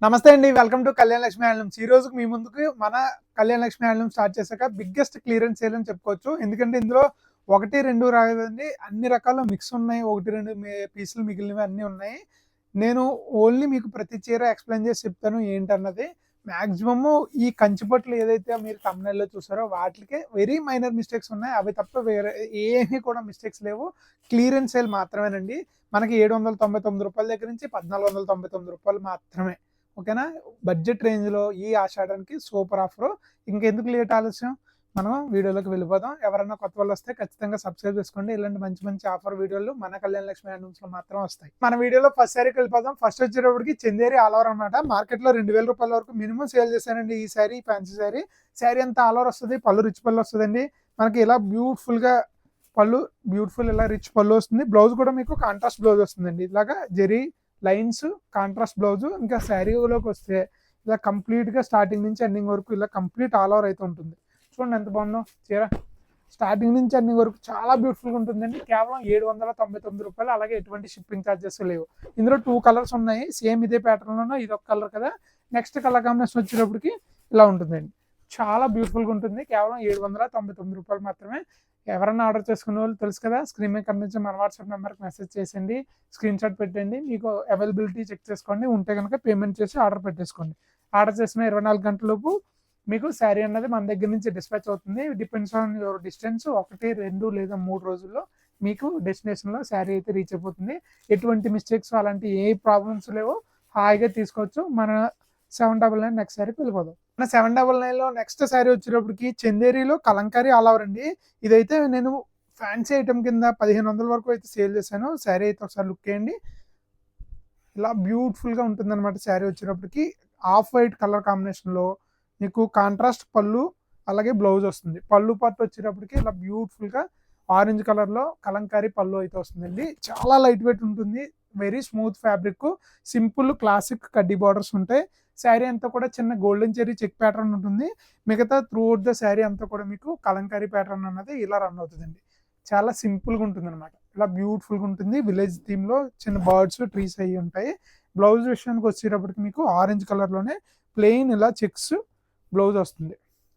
నమస్తే అండి. Welcome to Kalyana Lakshmi handlooms. ఈ రోజుకి మీ ముందుకు మన కళ్యాణ లక్ష్మి హ్యాండ్లూమ్స్ స్టార్ట్ చేశాక బిగ్గెస్ట్ క్లియరెన్స్ సేల్ అని చెప్పుకోవచ్చు. ఎందుకంటే ఇందులో 1, 2 రాలేదండి. అన్ని రకాల మిక్స్ ఉన్నాయి. 1, 2 పీసులు మిగిలినవి అన్నీ ఉన్నాయి. నేను ఓన్లీ మీకు ప్రతి చీర ఎక్స్‌ప్లెయిన్ చేసి చెప్తాను ఏంటన్నది. మాక్సిమము ఈ కంచిపట్లు ఏదైతే మీరు థంబ్‌నెయిల్‌లో చూసారో వాటిలికే వెరీ మైనర్ మిస్టేక్స్ ఉన్నాయి. అవి తప్ప వేరే ఏమీ కూడా మిస్టేక్స్ లేవు. క్లియరెన్స్ సేల్ మాత్రమేనండి. మనకి రూ. 799 దగ్గర నుంచి రూ. 1499 మాత్రమే. ఓకేనా? బడ్జెట్ రేంజ్‌లో ఈ ఆషాఢానికి సూపర్ ఆఫరు. ఇంకెందుకు లేట్ ఆలస్యం? మనం వీడియోలోకి వెళ్ళిపోదాం. ఎవరైనా కొత్త వాళ్ళొస్తే ఖచ్చితంగా సబ్స్క్రైబ్ చేసుకోండి. ఇలాంటి మంచి మంచి ఆఫర్ వీడియోలు మన కళ్యాణ లక్ష్మి హ్యాండ్లూమ్స్‌లో మాత్రం వస్తాయి. మన వీడియోలో ఫస్ట్ శారీకి వెళ్ళిపోదాం. ఫస్ట్ వచ్చేటప్పటికి చందేరి ఆల్ ఓవర్ అనమాట. మార్కెట్‌లో రూ. 2000 వరకు మినిమం సేల్ చేశానండి ఈ శారీ, ఫ్యాన్సీ శారీ. శారీ అంతా ఆల్ ఓవర్ వస్తది. పళ్ళు రిచ్ పళ్ళు వస్తదండి. మనకి ఇలా బ్యూటిఫుల్‌గా పళ్ళు ఇలా రిచ్ పళ్ళు వస్తుంది. బ్లౌజ్ కూడా మీకు కాంట్రాస్ట్ బ్లౌజ్ వస్తుందండి. ఇలాగా జెరీ లైన్స్ కాంట్రాస్ట్ బ్లౌజ్. ఇంకా శారీలోకి వస్తే ఇలా కంప్లీట్‌గా స్టార్టింగ్ నుంచి ఎండింగ్ వరకు ఇలా కంప్లీట్ ఆల్ ఓవర్ అయితే ఉంటుంది. చూడండి ఎంత బాగుందో చీర. స్టార్టింగ్ నుంచి ఎండింగ్ వరకు చాలా బ్యూటిఫుల్‌గా ఉంటుందండి. కేవలం రూ. 799. అలాగే ఎటువంటి షిప్పింగ్ ఛార్జెస్ లేవు. ఇందులో 2 కలర్స్ ఉన్నాయి. సేమ్ ఇదే ప్యాటర్న్‌లోనే ఇదొక కలర్ కదా. నెక్స్ట్ కలర్ కాంబినేషన్ వచ్చేటప్పటికి ఇలా ఉంటుందండి. చాలా బ్యూటిఫుల్‌గా ఉంటుంది. కేవలం రూ. 799 మాత్రమే. ఎవరైనా ఆర్డర్ చేసుకునే వాళ్ళు తెలుసు కదా, స్క్రీన్ మీద కనిపించే మన వాట్సాప్ నెంబర్కి మెసేజ్ చేసేయండి, స్క్రీన్ షాట్ పెట్టండి. మీకు అవైలబిలిటీ చెక్ చేసుకోండి. ఉంటే కనుక పేమెంట్ చేసి ఆర్డర్ పెట్టేసుకోండి. ఆర్డర్ చేసిన 24 గంటలలోపు మీకు శారీ అన్నది మన దగ్గర నుంచి డిస్పాచ్ అవుతుంది. Depends on your distance. 1, 2 లేదా 3 రోజుల్లో మీకు డెస్టినేషన్లో శారీ అయితే రీచ్ అయిపోతుంది. ఎటువంటి మిస్టేక్స్ అలాంటి ఏ ప్రాబ్లమ్స్ లేవు. హాయిగా తీసుకోవచ్చు. మన 799 నెక్స్ట్ శారీకి వెళ్ళిపోదాం. మన 799లో నెక్స్ట్ శారీ వచ్చేటప్పటికి చందేరిలో కలంకారీ ఆల్ ఓవర్ అండి. ఇదైతే నేను ఫ్యాన్సీ ఐటమ్ కింద 1500 వరకు అయితే సేల్ చేశాను. శారీ అయితే ఒకసారి లుక్ చేయండి. ఇలా బ్యూటిఫుల్గా ఉంటుందన్నమాట. శారీ వచ్చేటప్పటికి ఆఫ్ వైట్ కలర్ కాంబినేషన్లో మీకు కాంట్రాస్ట్ పళ్ళు అలాగే బ్లౌజ్ వస్తుంది. పళ్ళు పార్ట్ వచ్చేటప్పటికి ఇలా బ్యూటిఫుల్గా ఆరెంజ్ కలర్లో కలంకారీ పళ్ళు అయితే వస్తుందండి. చాలా లైట్ వెయిట్ ఉంటుంది. Very smooth fabric. Simple classic కడ్డీ బార్డర్స్ ఉంటాయి. శారీ అంతా కూడా చిన్న గోల్డెన్ చెరీ చెక్ ప్యాటర్న్ ఉంటుంది. మిగతా త్రూఅవుట్ ద శారీ అంతా కూడా మీకు కలంకారీ ప్యాటర్న్ అన్నది ఇలా రన్ అవుతుందండి. చాలా సింపుల్గా ఉంటుంది అనమాట. ఇలా బ్యూటిఫుల్గా ఉంటుంది. విలేజ్ థీమ్లో చిన్న బర్డ్స్ ట్రీస్ అయ్యి ఉంటాయి. బ్లౌజ్ విషయానికి వచ్చేటప్పటికి మీకు ఆరెంజ్ కలర్లోనే ప్లెయిన్ ఇలా చెక్స్ బ్లౌజ్ వస్తుంది.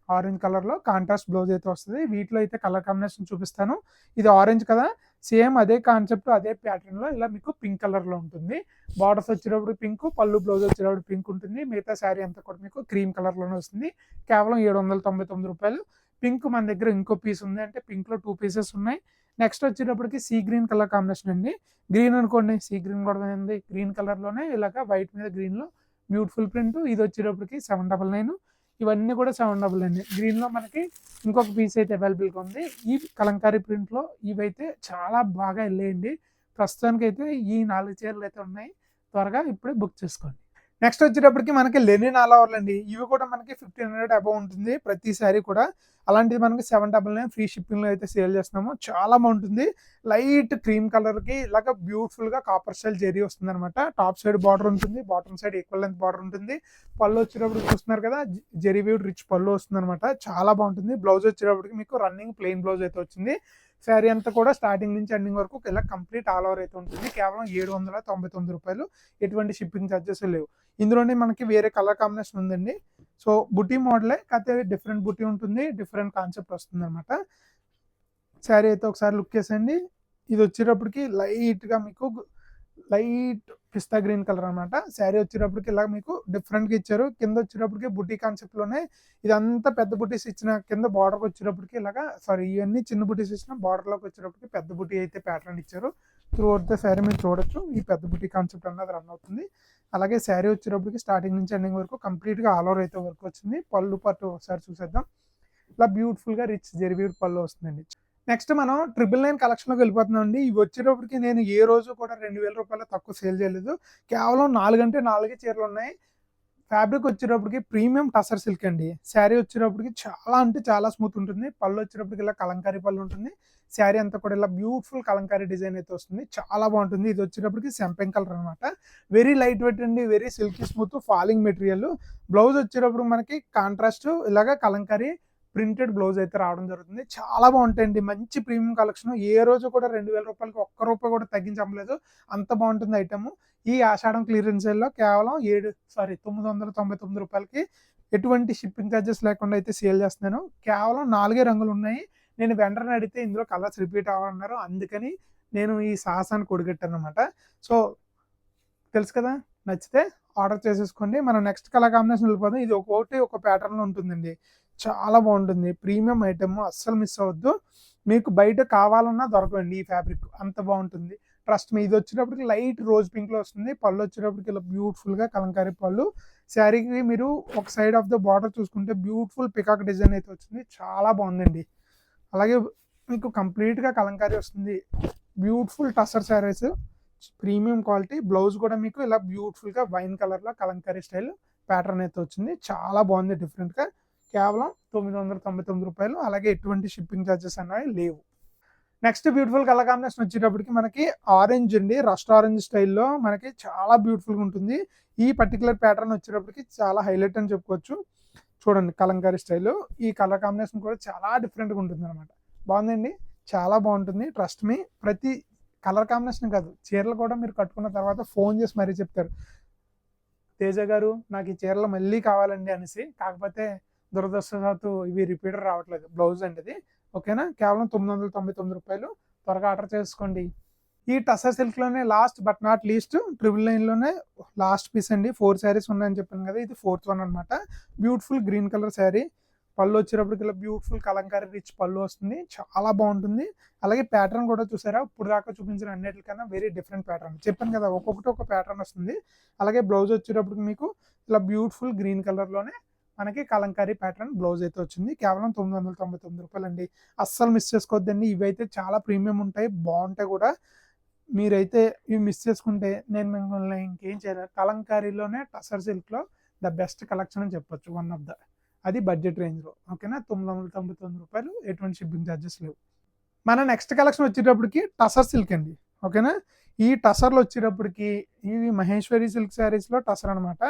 ఆరెంజ్ కలర్లో కాంట్రాస్ట్ బ్లౌజ్ అయితే వస్తుంది. వీటిలో అయితే కలర్ కాంబినేషన్ చూపిస్తాను. ఇది ఆరెంజ్ కదా, సేమ్ అదే కాన్సెప్ట్ అదే ప్యాటర్న్లో ఇలా మీకు పింక్ కలర్లో ఉంటుంది. బార్డర్స్ వచ్చేటప్పుడు పింక్, పళ్ళు బ్లౌజ్ వచ్చేటప్పుడు పింక్ ఉంటుంది. మిగతా శారీ అంతా కూడా మీకు క్రీమ్ కలర్లోనే వస్తుంది. కేవలం రూ. 799. పింక్ మన దగ్గర ఇంకో పీస్ ఉంది, అంటే పింక్లో 2 పీసెస్ ఉన్నాయి. నెక్స్ట్ వచ్చేటప్పటికి సీ గ్రీన్ కలర్ కాంబినేషన్ అండి. గ్రీన్ అనుకోండి, సీ గ్రీన్ కూడా ఉంది. గ్రీన్ కలర్లోనే ఇలాగ వైట్ మీద గ్రీన్లో బ్యూటిఫుల్ ప్రింట్. ఇది వచ్చేటప్పటికి 799. ఇవన్నీ కూడా 799. గ్రీన్లో మనకి ఇంకొక పీస్ అయితే అవైలబుల్గా ఉంది. ఈ కలంకారీ ప్రింట్లో ఇవైతే చాలా బాగా వెళ్ళేయండి. ప్రస్తుతానికైతే ఈ 4 చీరలు అయితే ఉన్నాయి. త్వరగా ఇప్పుడే బుక్ చేసుకోండి. నెక్స్ట్ వచ్చేటప్పటికి మనకి లెనిన్ ఆల్ ఓవర్లు అండి. ఇవి కూడా మనకి 1500 అబౌవ్ ఉంటుంది ప్రతి శారీ కూడా. అలాంటిది మనకి 799 ఫ్రీ షిప్పింగ్లో అయితే సేల్ చేస్తున్నాము. చాలా బాగుంటుంది. లైట్ క్రీమ్ కలర్కి ఇలాగ బ్యూటిఫుల్గా కాపర్ స్టైల్ జెరీ వస్తుంది అనమాట. టాప్ సైడ్ బార్డర్ ఉంటుంది, bottom side equal length border ఉంటుంది. పళ్ళు వచ్చేటప్పుడు చూస్తున్నారు కదా, జెరీ వీవ్ రిచ్ పళ్ళు వస్తుంది అనమాట. చాలా బాగుంటుంది. బ్లౌజ్ వచ్చేటప్పటికి మీకు రన్నింగ్ ప్లెయిన్ బ్లౌజ్ అయితే వచ్చింది. శారీ అంతా కూడా స్టార్టింగ్ నుంచి ఎండింగ్ వరకు ఇలా కంప్లీట్ ఆల్ ఓవర్ అయితే ఉంటుంది. కేవలం రూ. 799. ఎటువంటి షిప్పింగ్ ఛార్జెస్ లేవు. ఇందులోనే మనకి వేరే కలర్ కాంబినేషన్ ఉందండి. సో బుటీ మోడలే, కాకపోతే డిఫరెంట్ బుటీ ఉంటుంది, డిఫరెంట్ కాన్సెప్ట్ వస్తుంది అనమాట. శారీ అయితే ఒకసారి లుక్ చేసండి. ఇది వచ్చేటప్పటికి లైట్గా మీకు లైట్ పిస్తా గ్రీన్ కలర్ అనమాట. శారీ వచ్చేటప్పటికి ఇలా మీకు డిఫరెంట్గా ఇచ్చారు. కింద వచ్చేటప్పటికి బుటీ కాన్సెప్ట్లోనే ఇదంతా పెద్ద బుటీస్ ఇచ్చిన, కింద బార్డర్కి వచ్చేటప్పటికి ఇలాగా ఇవన్నీ చిన్న బుటీస్ ఇచ్చిన, బార్డర్లోకి వచ్చేటప్పటికి పెద్ద బుటీ అయితే ప్యాటర్న్ ఇచ్చారు. త్రూ అవుట్ ద శారీ మీరు చూడొచ్చు. ఈ పెద్ద బుటీ కాన్సెప్ట్ అన్నది రన్ అవుతుంది. అలాగే శారీ వచ్చేటప్పటికి స్టార్టింగ్ నుంచి ఎండింగ్ వరకు కంప్లీట్గా ఆల్ ఓవర్ అయితే వర్క్ వచ్చింది. పళ్ళు పాటు ఒకసారి చూసేద్దాం. ఇలా బ్యూటిఫుల్గా రిచ్ జెరీ పళ్ళు వస్తుందండి. నెక్స్ట్ మనం 999 కలెక్షన్లోకి వెళ్ళిపోతున్నాం అండి. ఇవి వచ్చేటప్పటికి నేను ఏ రోజు కూడా రూ. 2000 తక్కువ సేల్ చేయలేదు. కేవలం 4 అంటే 4 చీరలు ఉన్నాయి. ఫ్యాబ్రిక్ వచ్చేటప్పటికి ప్రీమియం టసర్ సిల్క్ అండి. శారీ వచ్చేటప్పటికి చాలా అంటే చాలా స్మూత్ ఉంటుంది. పళ్ళు వచ్చేటప్పటికి ఇలా కలంకారీ పళ్ళు ఉంటుంది. శారీ అంతా కూడా ఇలా బ్యూటిఫుల్ కలంకారీ డిజైన్ అయితే వస్తుంది. చాలా బాగుంటుంది. ఇది వచ్చేటప్పటికి సెంపెంగ్ కలర్ అనమాట. వెరీ లైట్ వెయిట్ అండి, very silky smooth falling material. Blouse వచ్చేటప్పుడు మనకి కాంట్రాస్ట్ ఇలాగా కలంకారీ ప్రింటెడ్ బ్లౌజ్ అయితే రావడం జరుగుతుంది. చాలా బాగుంటాయండి, మంచి ప్రీమియం కలెక్షన్. ఏ రోజు కూడా 2000 రూపాయలకి ఒక్క రూపాయి కూడా తగ్గించి అమ్మలేదు, అంత బాగుంటుంది ఐటమ్. ఈ ఆషాఢం క్లియరెన్స్ సేల్లో కేవలం 999 రూపాయలకి ఎటువంటి షిప్పింగ్ ఛార్జెస్ లేకుండా అయితే సేల్ చేస్తున్నాను. కేవలం 4 రంగులు ఉన్నాయి. నేను వెండర్ని అడిగితే ఇందులో కలర్స్ రిపీట్ అవ్వన్నారు, అందుకని నేను ఈ సాహసాన్ని కొడిగట్టాను అనమాట. సో తెలుసు కదా, నచ్చితే ఆర్డర్ చేసేసుకోండి. మనం నెక్స్ట్ కలర్ కాంబినేషన్ వెళ్ళిపోతాం. ఇది ఒక ప్యాటర్న్లో ఉంటుందండి, చాలా బాగుంటుంది, ప్రీమియం ఐటమ్, అస్సలు మిస్ అవ్వద్దు. మీకు బయట కావాలన్నా దొరకండి ఈ ఫ్యాబ్రిక్, అంత బాగుంటుంది, ట్రస్ట్ మీ. ఇది వచ్చేటప్పటికి లైట్ రోజ్ పింక్లో వస్తుంది. పళ్ళు వచ్చేటప్పటికి ఇలా బ్యూటిఫుల్గా కలంకారీ పళ్ళు. శారీకి మీరు ఒక సైడ్ ఆఫ్ ద బార్డర్ చూసుకుంటే బ్యూటిఫుల్ పికాక్ డిజైన్ అయితే వచ్చింది, చాలా బాగుందండి. అలాగే మీకు కంప్లీట్గా కలంకారీ వస్తుంది, beautiful tussar saris, premium quality. Blouse కూడా మీకు ఇలా బ్యూటిఫుల్గా వైన్ కలర్లో కలంకారీ స్టైల్ ప్యాటర్న్ అయితే వచ్చింది, చాలా బాగుంది డిఫరెంట్గా. కేవలం 999 రూపాయలు. అలాగే ఎటువంటి షిప్పింగ్ ఛార్జెస్ అనేవి లేవు. నెక్స్ట్ బ్యూటిఫుల్ కలర్ కాంబినేషన్ వచ్చేటప్పటికి మనకి ఆరెంజ్ అండి, రస్ట్ ఆరెంజ్ స్టైల్లో మనకి చాలా బ్యూటిఫుల్గా ఉంటుంది. ఈ పర్టికులర్ ప్యాటర్న్ వచ్చేటప్పటికి చాలా హైలైట్ అని చెప్పుకోవచ్చు. చూడండి కలంకారీ స్టైల్, ఈ కలర్ కాంబినేషన్ కూడా చాలా డిఫరెంట్గా ఉంటుంది అనమాట. బాగుందండి, చాలా బాగుంటుంది, ట్రస్ట్ మీ. ప్రతి కలర్ కాంబినేషన్ కాదు, చీరలు కూడా మీరు కట్టుకున్న తర్వాత ఫోన్ చేసి మరీ చెప్తారు, తేజ గారు నాకు ఈ చీరలు మళ్ళీ కావాలండి అనేసి. కాకపోతే దురదృష్టవశాత్తు ఇవి రిపీటర్ రావట్లేదు, బ్లౌజ్ అండి ఇది. ఓకేనా, కేవలం 999 రూపాయలు. త్వరగా ఆర్డర్ చేసుకోండి. ఈ టసర్ సిల్క్లోనే లాస్ట్ బట్ నాట్ లీస్ట్ 999లోనే లాస్ట్ పీస్ అండి. 4 శారీస్ ఉన్నాయని చెప్పాను కదా, ఇది 4th వన్ అనమాట. Beautiful green colour sari, pallu వచ్చేటప్పటికి ఇలా బ్యూటిఫుల్ కలంకారీ రిచ్ పళ్ళు వస్తుంది, చాలా బాగుంటుంది. అలాగే ప్యాటర్న్ కూడా చూసారా, ఇప్పుడు దాకా చూపించిన అన్నిటికన్నా వెరీ డిఫరెంట్ ప్యాటర్న్. చెప్పాను కదా, ఒక్కొక్కటి ఒక ప్యాటర్న్ వస్తుంది. అలాగే బ్లౌజ్ వచ్చేటప్పటికి మీకు ఇలా బ్యూటిఫుల్ గ్రీన్ కలర్లోనే మనకి కలంకారీ ప్యాటర్న్ బ్లౌజ్ అయితే వచ్చింది. కేవలం 999 రూపాయలు అండి, అస్సలు మిస్ చేసుకోవద్దండి. ఇవైతే చాలా ప్రీమియం ఉంటాయి, బాగుంటాయి కూడా. మీరైతే ఇవి మిస్ చేసుకుంటే నేను మిమ్మల్ని ఇంకేం చేయలేదు. కలంకారీలోనే టసర్ సిల్క్లో ద బెస్ట్ కలెక్షన్ అని చెప్పొచ్చు, వన్ ఆఫ్ ద. అది బడ్జెట్ రేంజ్లో. ఓకేనా, 999 రూపాయలు, ఎటువంటి షిప్పింగ్ ఛార్జెస్ లేవు. మన నెక్స్ట్ కలెక్షన్ వచ్చేటప్పటికి టసర్ సిల్క్ అండి. ఓకేనా, ఈ టసర్లో వచ్చేటప్పటికి ఇవి మహేశ్వరి సిల్క్ శారీస్లో టసర్ అనమాట,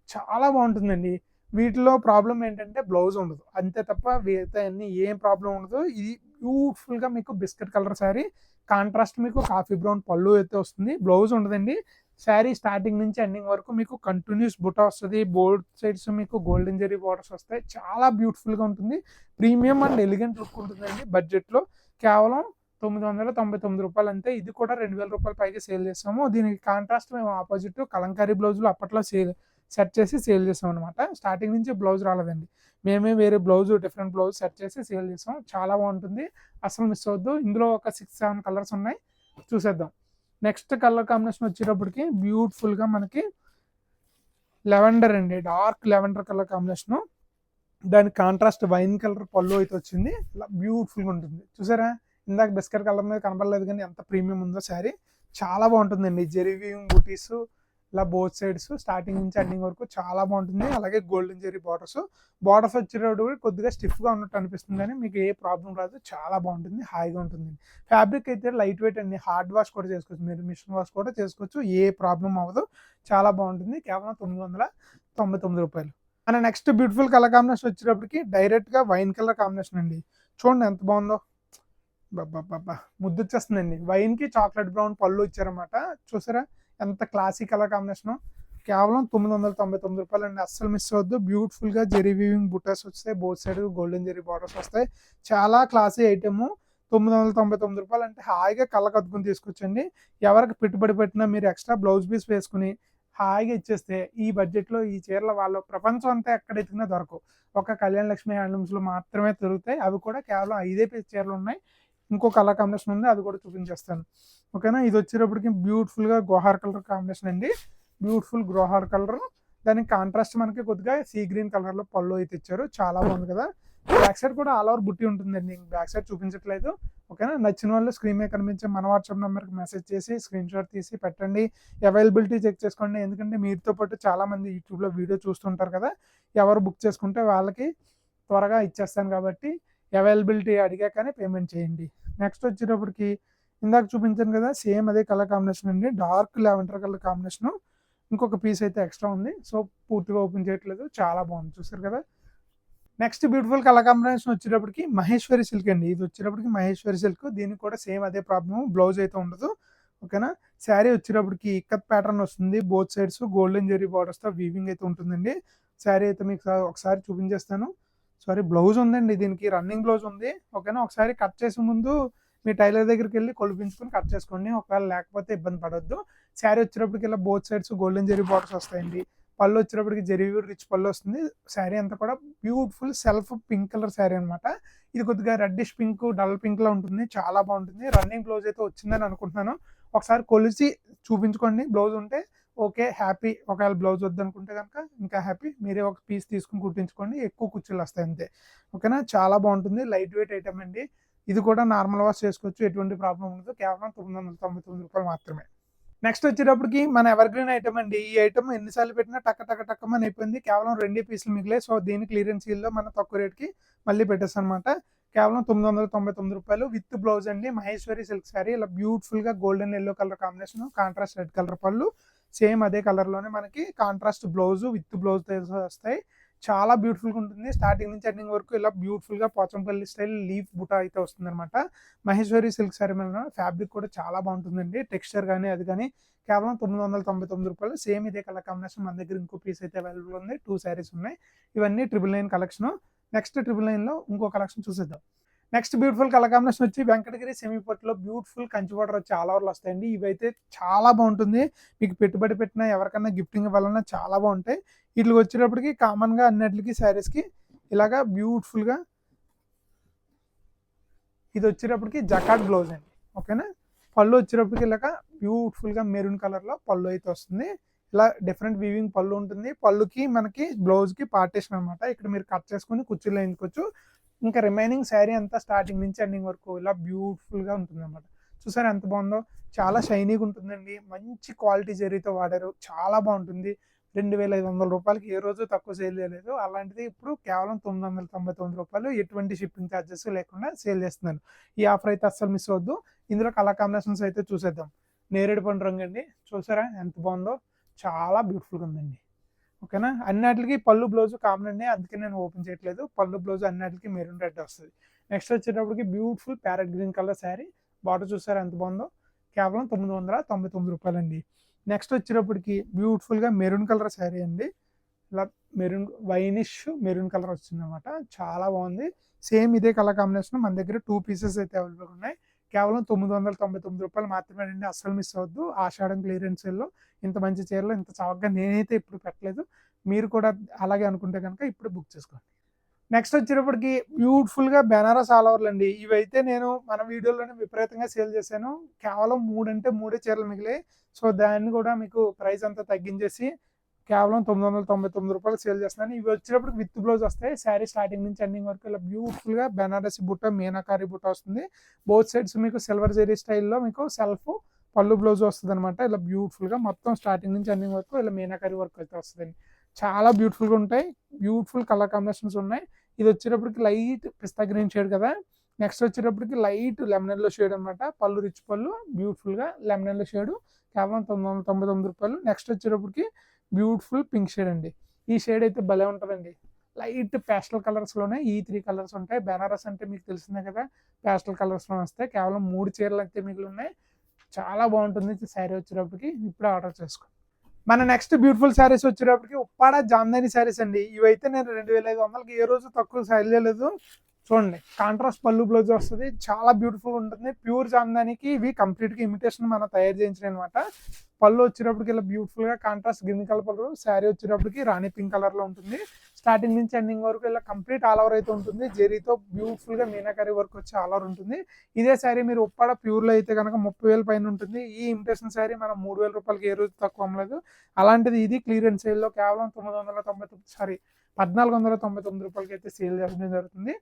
చాలా బాగుంటుందండి. వీటిలో ప్రాబ్లం ఏంటంటే బ్లౌజ్ ఉండదు అంతే తప్ప, వీటితో అన్ని ఏం ప్రాబ్లం ఉండదు. ఇది బ్యూటిఫుల్గా మీకు బిస్కెట్ కలర్ శారీ, కాంట్రాస్ట్ మీకు కాఫీ బ్రౌన్ పళ్ళు అయితే వస్తుంది, బ్లౌజ్ ఉండదండి. శారీ స్టార్టింగ్ నుంచి ఎండింగ్ వరకు మీకు కంటిన్యూస్ బుట్ట వస్తుంది, బోర్డ్ సైడ్స్ మీకు గోల్డెన్ జెరీ బార్డర్స్ వస్తాయి, చాలా బ్యూటిఫుల్గా ఉంటుంది, ప్రీమియం అండ్ ఎలిగెంట్ లుక్ ఉంటుందండి. బడ్జెట్లో కేవలం 999 రూపాయలు అంతే. ఇది కూడా 2000 రూపాయల పైకి సేల్ చేస్తాము. దీనికి కాంట్రాస్ట్ మేము ఆపోజిట్ కలంకారీ బ్లౌజులు అప్పట్లో సెట్ చేసి సేల్ చేసాం అనమాట. స్టార్టింగ్ నుంచి బ్లౌజ్ రాలేదండి, మేమే వేరే బ్లౌజ్ డిఫరెంట్ బ్లౌజ్ సెట్ చేసి సేల్ చేసాం, చాలా బాగుంటుంది, అసలు మిస్ అవ్వద్దు. ఇందులో ఒక 6-7 కలర్స్ ఉన్నాయి, చూసేద్దాం. నెక్స్ట్ కలర్ కాంబినేషన్ వచ్చేటప్పటికి బ్యూటిఫుల్గా మనకి లెవెండర్ అండి, డార్క్ లెవెండర్ కలర్ కాంబినేషను. దాని కాంట్రాస్ట్ వైన్ కలర్ పళ్ళు అయితే వచ్చింది, ఇలా బ్యూటిఫుల్గా ఉంటుంది. చూసారా, ఇందాక బిస్కెట్ కలర్ మీద కనబడలేదు కానీ ఎంత ప్రీమియం ఉందో శారీ, చాలా బాగుంటుందండి. జెరీ వీవింగ్ బూటీస్ ఇలా బోత్ సైడ్స్ స్టార్టింగ్ నుంచి ఎండింగ్ వరకు చాలా బాగుంటుంది. అలాగే గోల్డెన్ జెరీ బార్డర్స్ వచ్చేటప్పుడు కొద్దిగా స్టిఫ్గా ఉన్నట్టు అనిపిస్తుంది కానీ మీకు ఏ ప్రాబ్లం రాదు, చాలా బాగుంటుంది, హాయిగా ఉంటుంది. ఫ్యాబ్రిక్ అయితే లైట్ వెయిట్ అండి, హార్డ్ వాష్ కూడా చేసుకోవచ్చు, మీరు మిషన్ వాష్ కూడా చేసుకోవచ్చు, ఏ ప్రాబ్లం అవ్వదు, చాలా బాగుంటుంది. కేవలం 999 రూపాయలు. మన నెక్స్ట్ బ్యూటిఫుల్ కలర్ కాంబినేషన్ వచ్చేటప్పటికి డైరెక్ట్గా వైన్ కలర్ కాంబినేషన్ అండి. చూడండి ఎంత బాగుందో, బాబా ముద్దు వచ్చేస్తుందండి. వైన్కి చాక్లెట్ బ్రౌన్ పళ్ళు ఇచ్చారన్నమాట, చూసారా ఎంత క్లాసీ కలర్ కాంబినేషను. కేవలం 999 రూపాయలు అండి, అస్సలు మిస్ అవ్వద్దు. బ్యూటిఫుల్గా జెరీ వీవింగ్ బుటాస్ వస్తాయి, both side golden zari borders వస్తాయి, చాలా క్లాసీ ఐటెము. 999 రూపాయలు అంటే హాయిగా కళ్ళకద్దుకుని తీసుకొచ్చండి. ఎవరికి పెట్టుబడి పెట్టినా మీరు ఎక్స్ట్రా బ్లౌజ్ పీస్ వేసుకుని హాయిగా ఇచ్చేస్తే ఈ బడ్జెట్లో ఈ చీరల వాళ్ళు ప్రపంచం అంతా ఎక్కడ ఎతికినా దొరకవు, ఒక కళ్యాణ లక్ష్మి హ్యాండ్లూమ్స్లో మాత్రమే దొరుకుతాయి. అవి కూడా కేవలం 5 పీస్ చీరలు ఉన్నాయి. ఇంకో కలర్ కాంబినేషన్ ఉంది, అది కూడా చూపించేస్తాను. ఓకేనా, ఇది వచ్చేటప్పటికి బ్యూటిఫుల్గా గోహార్ కలర్ కాంబినేషన్ అండి, బ్యూటిఫుల్ గోహార్ కలర్. దానికి కాంట్రాస్ట్ మనకి కొద్దిగా సీ గ్రీన్ కలర్లో పళ్ళు అయితే ఇచ్చారు, చాలా బాగుంది కదా. బ్యాక్ సైడ్ కూడా ఆల్ ఓవర్ బుట్టి ఉంటుందండి, బ్యాక్ సైడ్ చూపించట్లేదు. ఓకేనా, నచ్చిన వాళ్ళు స్క్రీన్ మీద కనిపించే మన వాట్సాప్ నెంబర్కి మెసేజ్ చేసి స్క్రీన్ షాట్ తీసి పెట్టండి. అవైలబిలిటీ చెక్ చేసుకోండి, ఎందుకంటే మీతో పాటు చాలామంది యూట్యూబ్లో వీడియో చూస్తుంటారు కదా, ఎవరు బుక్ చేసుకుంటే వాళ్ళకి త్వరగా ఇచ్చేస్తాను కాబట్టి అవైలబిలిటీ అడిగాకనే పేమెంట్ చేయండి. నెక్స్ట్ వచ్చేటప్పటికి ఇందాక చూపించాను కదా, సేమ్ అదే కలర్ కాంబినేషన్ అండి, డార్క్ లెవెండర్ కలర్ కాంబినేషను. ఇంకొక పీస్ అయితే ఎక్స్ట్రా ఉంది, సో పూర్తిగా ఓపెన్ చేయట్లేదు, చాలా బాగుంది, చూసారు కదా. నెక్స్ట్ బ్యూటిఫుల్ కలర్ కాంబినేషన్ వచ్చేటప్పటికి మహేశ్వరి సిల్క్ అండి. ఇది వచ్చేటప్పటికి మహేశ్వరి సిల్క్. దీనికి కూడా సేమ్ అదే ప్రాబ్లమ్, బ్లౌజ్ అయితే ఉండదు. ఓకేనా. శారీ వచ్చేటప్పటికి ఇక్కత్ ప్యాటర్న్ వస్తుంది. బోత్ సైడ్స్ గోల్డెన్ జెరీ బార్డర్స్తో వీవింగ్ అయితే ఉంటుందండి. శారీ అయితే మీకు ఒకసారి చూపించేస్తాను. సారీ, బ్లౌజ్ ఉందండి, దీనికి రన్నింగ్ బ్లౌజ్ ఉంది. ఓకేనా. ఒకసారి కట్ చేసే ముందు మీ టైలర్ దగ్గరికి వెళ్ళి కొలిపించుకొని కట్ చేసుకోండి, ఒకవేళ లేకపోతే ఇబ్బంది పడొద్దు. శారీ వచ్చేటప్పటికి ఇలా both sides golden zari borders వస్తాయండి. పళ్ళు వచ్చేటప్పటికి జెరీ రిచ్ పళ్ళు వస్తుంది. శారీ అంతా కూడా beautiful self pink colour sari అనమాట. ఇది కొద్దిగా రెడ్డిష్ పింక్, డల్ పింక్ లో ఉంటుంది, చాలా బాగుంటుంది. రన్నింగ్ బ్లౌజ్ అయితే వచ్చిందని అనుకుంటున్నాను. ఒకసారి కొలిచి చూపించుకోండి, బ్లౌజ్ ఉంటే ఓకే, హ్యాపీ. ఒకవేళ బ్లౌజ్ వద్దనుకుంటే కనుక ఇంకా హ్యాపీ, మీరే ఒక పీస్ తీసుకుని కుట్టించుకోండి, ఎక్కువ కుర్చీలు వస్తాయి అంతే. ఓకేనా. చాలా బాగుంటుంది, లైట్ వెయిట్ ఐటమ్ అండి. ఇది కూడా నార్మల్ వాష్ చేసుకోవచ్చు, ఎటువంటి ప్రాబ్లం ఉండదు. కేవలం రూ. 999 మాత్రమే. నెక్స్ట్ వచ్చేటప్పటికి మన ఎవర్ గ్రీన్ ఐటమ్ అండి. ఈ ఐటమ్ ఎన్నిసార్లు పెట్టినా టక్క టక్క టక్కమని అయిపోయింది. కేవలం 2 పీసులు మిగిలే. సో దీని క్లియరెన్స్ సేల్లో మన తక్కువ రేట్కి మళ్ళీ పెట్టేస్తాం అనమాట. కేవలం రూ. 999 విత్ బ్లౌజ్ అండి. మహేశ్వరి సిల్క్ శారీ, ఇలా బ్యూటిఫుల్ గా golden yellow colour combination, contrast red colour పళ్ళు, సేమ్ అదే కలర్ లోనే మనకి కాంట్రాస్ట్ బ్లౌజ్ విత్ బ్లౌజ్ వస్తాయి. చాలా బ్యూటిఫుల్ గా ఉంటుంది. స్టార్టింగ్ నుంచి ఎండింగ్ వరకు ఇలా బ్యూటిఫుల్ గా పోచంపల్లి స్టైల్ లీఫ్ బుటా అయితే వస్తుంది అనమాట. మహేశ్వరి సిల్క్ శారీ మీద ఫ్యాబ్రిక్ కూడా చాలా బాగుంటుందండి. టెక్స్చర్ కానీ అది కానీ. కేవలం రూ. 999. సేమ్ ఇదే కలర్ కాంబినేషన్ మన దగ్గర ఇంకో పీస్ అయితే అవైలబుల్ ఉంది. 2 శారీస్ ఉన్నాయి. ఇవన్నీ 999 కలెక్షన్. నెక్స్ట్ 999 లో ఇంకో కలెక్షన్ చూసేద్దాం. నెక్స్ట్ బ్యూటిఫుల్ కలర్ కాంబినేషన్ వచ్చి వెంకటగిరి సెమీ పట్టులో బ్యూటిఫుల్ కంచి బార్డర్ వచ్చి ఆల్ ఓవర్లు వస్తాయండి. ఇవైతే చాలా బాగుంటుంది. మీకు పెట్టుబడి పెట్టినా ఎవరికన్నా గిఫ్టింగ్ ఇవ్వాలన్నా చాలా బాగుంటాయి. వీటికి వచ్చేటప్పటికి కామన్గా అన్నిటికి శారీస్కి ఇలాగా బ్యూటిఫుల్గా ఇది వచ్చేటప్పటికి జకాట్ బ్లౌజ్ అండి. ఓకేనా. పళ్ళు వచ్చేటప్పటికి ఇలాగా బ్యూటిఫుల్గా మెరూన్ కలర్లో పళ్ళు అయితే వస్తుంది. ఇలా డిఫరెంట్ వీవింగ్ పళ్ళు ఉంటుంది. పళ్ళుకి మనకి బ్లౌజ్కి పార్టేషన్ అనమాట. ఇక్కడ మీరు కట్ చేసుకుని కుర్చీలో వేయించుకోవచ్చు. ఇంకా రిమైనింగ్ శారీ అంతా స్టార్టింగ్ నుంచి ఎండింగ్ వరకు ఇలా బ్యూటిఫుల్గా ఉంటుంది అనమాట. చూసారా ఎంత బాగుందో. చాలా షైనీగా ఉంటుందండి. మంచి క్వాలిటీ జరీతో వాడారు, చాలా బాగుంటుంది. రూ. 2500 ఏ రోజు తక్కువ సేల్ చేయలేదు. అలాంటిది ఇప్పుడు కేవలం రూ. 999, ఎటువంటి షిప్పింగ్ ఛార్జెస్ లేకుండా సేల్ చేస్తున్నాను. ఈ ఆఫర్ అయితే అస్సలు మిస్ అవద్దు. ఇందులో కలర్ కాంబినేషన్స్ అయితే చూసేద్దాం. నేరేడు పండు రంగు అండి. చూసారా ఎంత బాగుందో, చాలా బ్యూటిఫుల్గా ఉందండి. ఓకేనా. అన్నిటికి పళ్ళు బ్లౌజ్ కామన్ అండి, అందుకే నేను ఓపెన్ చేయట్లేదు. పళ్ళు బ్లౌజ్ అన్నిటికీ మెరూన్ రెడ్ వస్తుంది. నెక్స్ట్ వచ్చేటప్పటికి beautiful parrot green colour sari. Border చూసారా ఎంత బాగుందో. కేవలం రూ. 999 అండి. నెక్స్ట్ వచ్చేటప్పటికి బ్యూటిఫుల్గా మెరూన్ కలర్ శారీ అండి. ఇలా మెరూన్ వైనిష్ మెరూన్ కలర్ వచ్చింది అనమాట. చాలా బాగుంది. సేమ్ ఇదే కలర్ కాంబినేషన్ మన దగ్గర 2 పీసెస్ అయితే అవైలబుల్ ఉన్నాయి. కేవలం రూ. 999 మాత్రమే అండి. అస్సలు మిస్ అవ్వద్దు. ఆషాఢం క్లియరెన్స్ సేల్లో ఇంత మంచి చీరలు ఇంత చవకగా నేనైతే ఇప్పుడు పెట్టలేదు. మీరు కూడా అలాగే అనుకుంటే కనుక ఇప్పుడు బుక్ చేసుకోండి. నెక్స్ట్ వచ్చేటప్పటికి బ్యూటిఫుల్గా బెనారస్ ఆల్ ఓవర్లు అండి. ఇవైతే నేను మన వీడియోలోనే విపరీతంగా సేల్ చేశాను. కేవలం 3 అంటే 3 చీరలు మిగిలాయి. సో దాన్ని కూడా మీకు ప్రైస్ అంతా తగ్గించేసి కేవలం రూ. 999 సేల్ చేస్తున్నాను. ఇవి వచ్చేటప్పుడు విత్ బ్లౌజ్ వస్తాయి. శారీ స్టార్టింగ్ నుంచి ఎండింగ్ వరకు ఇలా బ్యూటిఫుల్గా బెనారసి బుట్ట, మీనాకారి బుట్ట వస్తుంది. బోత్ సైడ్స్ మీకు సిల్వర్ జెరీ స్టైల్లో మీకు సెల్ఫ్ పళ్ళు బ్లౌజ్ వస్తుంది అనమాట. ఇలా బ్యూటిఫుల్గా మొత్తం స్టార్టింగ్ నుంచి ఎండింగ్ వరకు ఇలా మీనాకారి వర్క్ అయితే వస్తుందండి. చాలా బ్యూటిఫుల్గా ఉంటాయి. బ్యూటిఫుల్ కలర్ కాంబినేషన్స్ ఉన్నాయి. ఇది వచ్చేటప్పటికి లైట్ పిస్తా గ్రీన్ షేడ్ కదా. నెక్స్ట్ వచ్చేటప్పటికి లైట్ లెమన్ ఎల్లో షేడ్ అనమాట. పళ్ళు రిచ్ పళ్ళు, బ్యూటిఫుల్గా లెమన్ ఎల్లో షేడ్, కేవలం రూ. 999. నెక్స్ట్ వచ్చేటప్పటికి బ్యూటిఫుల్ పింక్ షేడ్ అండి. ఈ షేడ్ అయితే భలే ఉంటుందండి. లైట్ ప్యాస్టల్ కలర్స్లోనే ఈ 3 కలర్స్ ఉంటాయి. బెనారస్ అంటే మీకు తెలిసిందే కదా, ప్యాస్టల్ కలర్స్లో వస్తాయి. కేవలం 3 చీరలు అయితే మిగిలి ఉన్నాయి. చాలా బాగుంటుంది శారీ వచ్చేటప్పటికి. ఇప్పుడు ఆర్డర్ చేసుకోండి. మన నెక్స్ట్ బ్యూటిఫుల్ శారీస్ వచ్చేటప్పటికి ఉప్పాడ జామ్దాని శారీస్ అండి. ఇవైతే నేను 2500కి ఏ రోజు తక్కువ సేల్ చేయలేదు. చూడండి, కాంట్రాస్ట్ పళ్ళు బ్లౌజ్ వస్తుంది. చాలా బ్యూటిఫుల్ ఉంటుంది. ప్యూర్ జామ్దానికి ఇవి కంప్లీట్గా ఇమిటేషన్ మనం తయారు చేయించిన అనమాట. పళ్ళు వచ్చేటప్పటికి ఇలా బ్యూటిఫుల్గా కాంట్రాస్ట్ గ్రీన్ కలర్ పళ్ళు. శారీ వచ్చేటప్పటికి రాణి పింక్ కలర్లో ఉంటుంది. స్టార్టింగ్ నుంచి ఎండింగ్ వరకు ఇలా కంప్లీట్ ఆల్ ఓవర్ అయితే ఉంటుంది. జెరీతో బ్యూటిఫుల్గా మీనాకరీ వర్క్ వచ్చి ఆల్ ఓవర్ ఉంటుంది. ఇదే శారీ మీరు ఉప్పాడ ప్యూర్లో అయితే కనుక 30,000 పైన ఉంటుంది. ఈ ఇమిటేషన్ శారీ మనం రూ. 3,000 ఏ రోజు తక్కువ అమ్మలేదు. అలాంటిది ఇది క్లియరెన్స్ సేల్లో కేవలం రూ. 1499 అయితే సేల్ చేయడం జరుగుతుంది.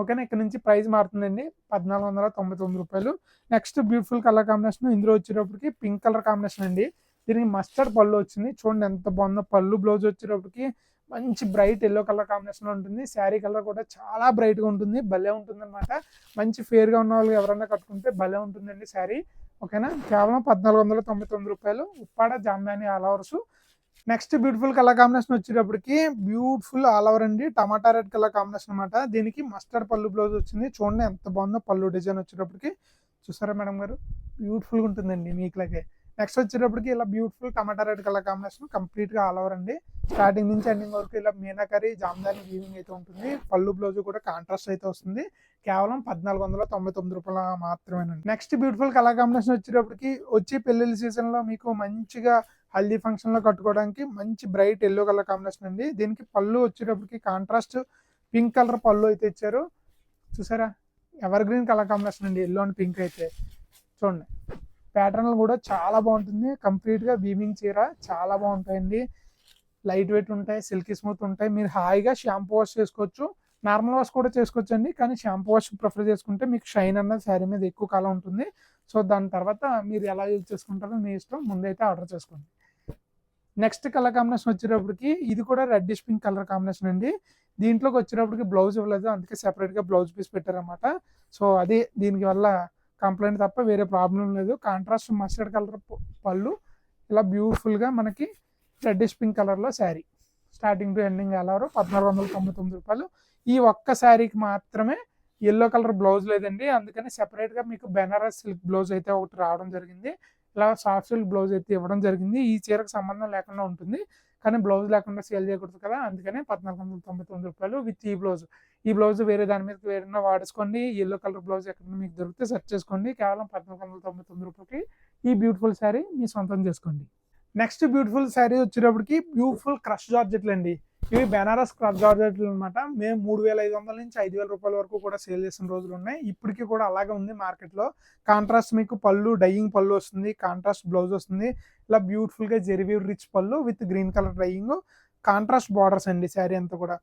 ఓకేనా. ఇక్కడ నుంచి ప్రైస్ మారుతుందండి. రూ. 1499. నెక్స్ట్ బ్యూటిఫుల్ కలర్ కాంబినేషన్ ఇందులో వచ్చేటప్పటికి పింక్ కలర్ కాంబినేషన్ అండి. దీనికి మస్టర్డ్ పళ్ళు వచ్చింది. చూడండి ఎంత బాగుందో. పళ్ళు బ్లౌజ్ వచ్చేటప్పటికి మంచి బ్రైట్ ఎల్లో కలర్ కాంబినేషన్ ఉంటుంది. శారీ కలర్ కూడా చాలా బ్రైట్గా ఉంటుంది. భలే ఉంటుంది అనమాట. మంచి ఫేర్గా ఉన్న వాళ్ళు ఎవరైనా కట్టుకుంటే భలే ఉంటుందండి శారీ. ఓకేనా. కేవలం రూ. 1499. Uppada Jamdani all overs. Next beautiful colour combination వచ్చేటప్పటికి బ్యూటిఫుల్ ఆల్ ఓవర్ అండి, టమాటా రెడ్ కలర్ కాంబినేషన్ అనమాట. దీనికి మస్టర్డ్ పళ్ళు బ్లౌజ్ వచ్చింది. చూడండి ఎంత బాగుందో పళ్ళు డిజైన్ వచ్చేటప్పటికి. చూసారా మేడం గారు, బ్యూటిఫుల్గా ఉంటుందండి మీకులాగే. నెక్స్ట్ వచ్చేటప్పటికి ఇలా బ్యూటిఫుల్ టమాటా రెడ్ కలర్ కాంబినేషన్ కంప్లీట్గా ఆల్ ఓవర్ అండి. స్టార్టింగ్ నుంచి ఎండింగ్ వరకు ఇలా మీనాకరీ జామ్దాని వీవింగ్ అయితే ఉంటుంది. పళ్ళు బ్లౌజ్ కూడా కాంట్రాస్ట్ అయితే వస్తుంది. కేవలం 1499 రూపాయలు మాత్రమేనండి. నెక్స్ట్ బ్యూటిఫుల్ కలర్ కాంబినేషన్ వచ్చేటప్పటికి వచ్చి పెళ్లిళ్ళ సీజన్లో మీకు మంచిగా హల్దీ ఫంక్షన్లో కట్టుకోవడానికి మంచి బ్రైట్ ఎల్లో కలర్ కాంబినేషన్ అండి. దీనికి పళ్ళు వచ్చేటప్పటికి కాంట్రాస్ట్ పింక్ కలర్ పళ్ళు అయితే ఇచ్చారు. చూసారా, ఎవర్ గ్రీన్ కలర్ కాంబినేషన్ అండి, ఎల్లో అండ్ పింక్ అయితే. చూడండి ప్యాటర్న్లు కూడా చాలా బాగుంటుంది. కంప్లీట్గా వీవింగ్ చీర చాలా బాగుంటాయండి. లైట్ వెయిట్ ఉంటాయి, సిల్కీ స్మూత్ ఉంటాయి. మీరు హాయిగా షాంపూ వాష్ చేసుకోవచ్చు, నార్మల్ వాష్ కూడా చేసుకోవచ్చు అండి. కానీ షాంపూ వాష్ ప్రిఫర్ చేసుకుంటే మీకు షైన్ అన్నది శారీ మీద ఎక్కువ కాలం ఉంటుంది. సో దాని తర్వాత మీరు ఎలా యూజ్ చేసుకుంటారో మీ ఇష్టం, ముందైతే ఆర్డర్ చేసుకోండి. నెక్స్ట్ కలర్ కాంబినేషన్ వచ్చేటప్పటికి ఇది కూడా రెడ్డిష్ పింక్ కలర్ కాంబినేషన్ అండి. దీంట్లోకి వచ్చేటప్పటికి బ్లౌజ్ ఇవ్వలేదు, అందుకే సెపరేట్గా బ్లౌజ్ పీస్ పెట్టారనమాట. సో అది దీనికి వల్ల కంప్లైంట్ తప్ప వేరే ప్రాబ్లం లేదు. కాంట్రాస్ట్ మస్టర్డ్ కలర్ పళ్ళు, ఇలా బ్యూటిఫుల్గా మనకి రెడ్డిష్ పింక్ కలర్లో శారీ. స్టార్టింగ్ టు ఎండింగ్ ఎలా 1499 రూపాయలు. ఈ ఒక్క శారీకి మాత్రమే ఎల్లో కలర్ బ్లౌజ్ లేదండి, అందుకని సెపరేట్గా మీకు బెనారస్ సిల్క్ బ్లౌజ్ అయితే ఒకటి రావడం జరిగింది. ఇలా సాఫ్ట్ సిల్క్ బ్లౌజ్ అయితే ఇవ్వడం జరిగింది. ఈ చీరకు సంబంధం లేకుండా ఉంటుంది, కానీ బ్లౌజ్ లేకుండా సేల్ చేయకూడదు కదా, అందుకనే 1499 రూపాయలు విత్ ఈ బ్లౌజ్. ఈ బ్లౌజ్ వేరే దాని మీద వేరే వాడేసుకోండి. ఎల్లో కలర్ బ్లౌజ్ ఎక్కడ మీకు దొరికితే సెర్చ్ చేసుకోండి. కేవలం 1499 రూపాయలకి ఈ బ్యూటిఫుల్ శారీ మీ సొంతం చేసుకోండి. నెక్స్ట్ బ్యూటిఫుల్ శారీ వచ్చేటప్పటికి బ్యూటిఫుల్ క్రష్ జార్జెట్లు అండి. ఇవి బెనారస్ క్రష్ జార్జెట్లు అనమాట. మేము 3500 నుంచి 5000 రూపాయల వరకు కూడా సేల్ చేసిన రోజులు ఉన్నాయి. ఇప్పటికీ కూడా అలాగే ఉంది మార్కెట్లో. కాంట్రాస్ట్ మీకు పళ్ళు డైయింగ్ పళ్ళు వస్తుంది, కాంట్రాస్ట్ బ్లౌజ్ వస్తుంది. ఇలా బ్యూటిఫుల్గా zari weave rich pallu with green colour dyeing, contrast borders అండి. శారీ అంతా కూడా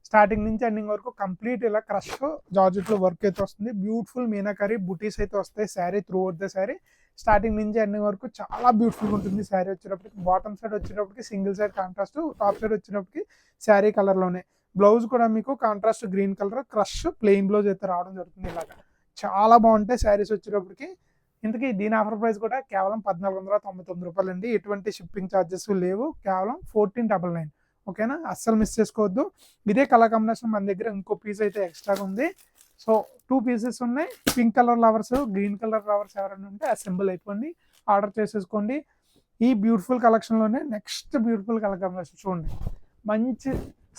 స్టార్టింగ్ నుంచి ఎండింగ్ వరకు కంప్లీట్ ఇలా క్రష్ జార్జెట్లో వర్క్ అయితే వస్తుంది. బ్యూటిఫుల్ మీనాకరీ బుటీస్ అయితే వస్తాయి sari through out the sari. Starting నుంచి ఎండింగ్ వరకు చాలా బ్యూటిఫుల్గా ఉంటుంది శారీ. వచ్చేటప్పటికి బాటమ్ సైడ్ వచ్చేటప్పటికి single side contrast, top side వచ్చేటప్పటికి శారీ కలర్లోనే. బ్లౌజ్ కూడా మీకు contrast green colour crush plain blouse అయితే రావడం జరుగుతుంది. ఇలాగా చాలా బాగుంటాయి శారీస్ వచ్చేటప్పటికి. ఇంతకీ దీని ఆఫర్ ప్రైస్ కూడా కేవలం 1499 రూపాయలు అండి. ఎటువంటి షిప్పింగ్ ఛార్జెస్ లేవు, కేవలం 1499. ఓకేనా, అస్సలు మిస్ చేసుకోవద్దు. ఇదే కలర్ కాంబినేషన్ మన దగ్గర ఇంకో పీస్ అయితే ఎక్స్ట్రాగా ఉంది. సో 2 పీసెస్ ఉన్నాయి. Pink colour lovers, green colour lovers ఎవరైనా ఉంటే అసెంబుల్ అయిపోండి, ఆర్డర్ చేసేసుకోండి. ఈ బ్యూటిఫుల్ కలెక్షన్లోనే నెక్స్ట్ బ్యూటిఫుల్ కలర్ కాంబినేషన్ చూడండి. మంచి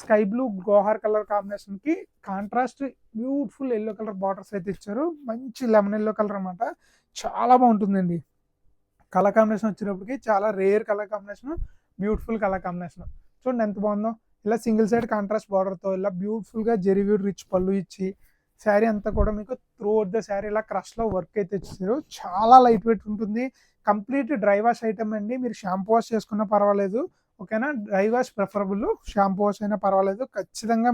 స్కై బ్లూ గోహార్ కలర్ కాంబినేషన్కి contrast beautiful yellow colour borders అయితే ఇచ్చారు. మంచి లెమన్ ఎల్లో కలర్ అనమాట, చాలా బాగుంటుందండి. కలర్ కాంబినేషన్ వచ్చేటప్పటికి చాలా rare colour combination, beautiful colour combination. చూడండి ఎంత బాగుందో. ఇలా సింగిల్ సైడ్ కాంట్రాస్ట్ బార్డర్తో ఇలా బ్యూటిఫుల్గా జెరీవీ రిచ్ పళ్ళు ఇచ్చి శారీ అంతా కూడా మీకు త్రూ అవుట్ ద శారీ ఇలా క్రష్లో వర్క్ అయితే ఇచ్చారు. చాలా లైట్ వెయిట్ ఉంటుంది. కంప్లీట్ డ్రై వాష్ ఐటమ్ అండి. మీరు షాంపూ వాష్ చేసుకున్నా పర్వాలేదు, ఓకేనా. Dry wash preferable, shampoo wash అయినా పర్వాలేదు. ఖచ్చితంగా